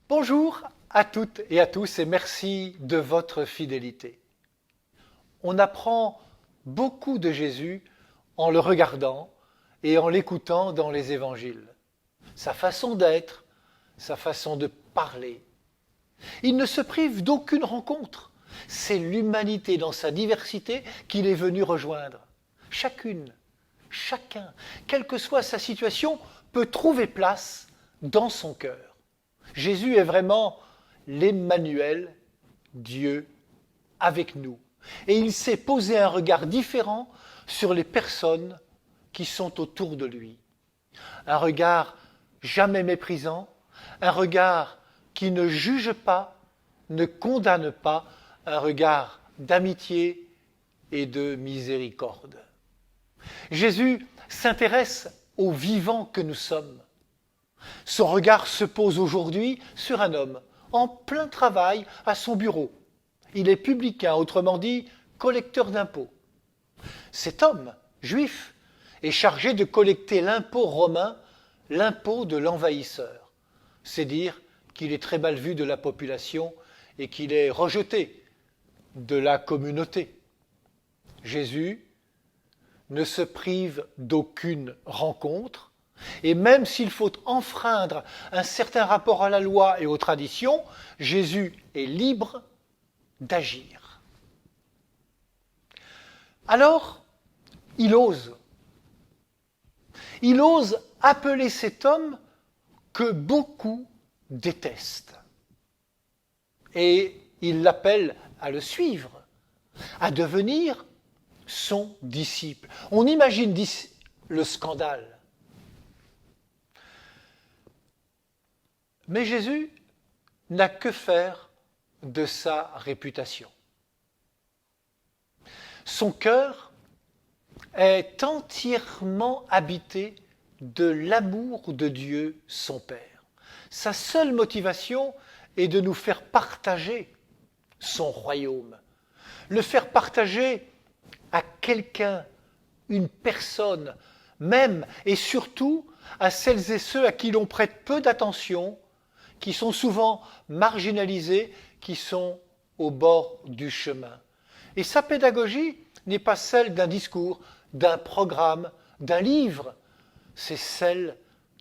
Bonjour à toutes et à tous et merci de votre fidélité. On apprend beaucoup de Jésus en le regardant et en l'écoutant dans les évangiles. Sa façon d'être, sa façon de parler. Il ne se prive d'aucune rencontre. C'est l'humanité dans sa diversité qu'il est venu rejoindre. Chacune, chacun, quelle que soit sa situation, peut trouver place dans son cœur. Jésus est vraiment l'Emmanuel, Dieu avec nous. Et il sait poser un regard différent sur les personnes qui sont autour de lui. Un regard jamais méprisant, un regard qui ne juge pas, ne condamne pas, un regard d'amitié et de miséricorde. Jésus s'intéresse aux vivants que nous sommes. Son regard se pose aujourd'hui sur un homme en plein travail à son bureau. Il est publicain, autrement dit, collecteur d'impôts. Cet homme, juif, est chargé de collecter l'impôt romain, l'impôt de l'envahisseur. C'est dire qu'il est très mal vu de la population et qu'il est rejeté de la communauté. Jésus ne se prive d'aucune rencontre, et même s'il faut enfreindre un certain rapport à la loi et aux traditions, Jésus est libre d'agir. Alors, il ose. Il ose appeler cet homme que beaucoup détestent. Et il l'appelle à le suivre, à devenir son disciple. On imagine le scandale. Mais Jésus n'a que faire de sa réputation. Son cœur est entièrement habité de l'amour de Dieu, son Père. Sa seule motivation est de nous faire partager son royaume, le faire partager à quelqu'un, une personne, même et surtout à celles et ceux à qui l'on prête peu d'attention, qui sont souvent marginalisés, qui sont au bord du chemin. Et sa pédagogie n'est pas celle d'un discours, d'un programme, d'un livre, c'est celle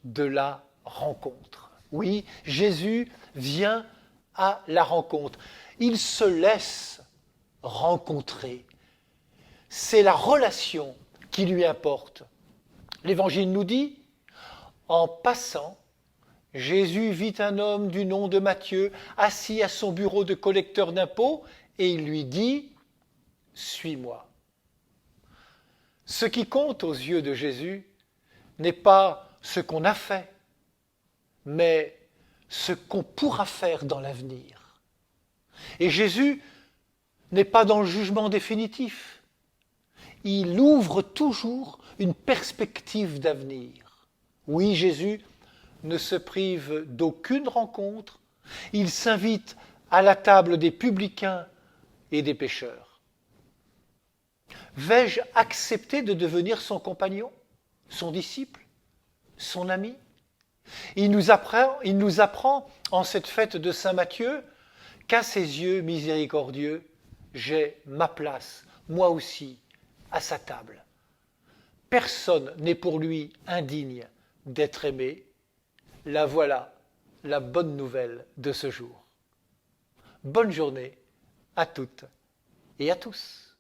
de la rencontre. Oui, Jésus vient à la rencontre. Il se laisse rencontrer. C'est la relation qui lui importe. L'Évangile nous dit, en passant, Jésus vit un homme du nom de Matthieu assis à son bureau de collecteur d'impôts et il lui dit « Suis-moi ». Ce qui compte aux yeux de Jésus n'est pas ce qu'on a fait, mais ce qu'on pourra faire dans l'avenir. Et Jésus n'est pas dans le jugement définitif. Il ouvre toujours une perspective d'avenir. Oui, Jésus ne se prive d'aucune rencontre, il s'invite à la table des publicains et des pécheurs. Vais-je accepter de devenir son compagnon, son disciple, son ami ? Il nous apprend en cette fête de Saint Matthieu qu'à ses yeux miséricordieux, j'ai ma place, moi aussi, à sa table. Personne n'est pour lui indigne d'être aimé. La voilà, la bonne nouvelle de ce jour. Bonne journée à toutes et à tous.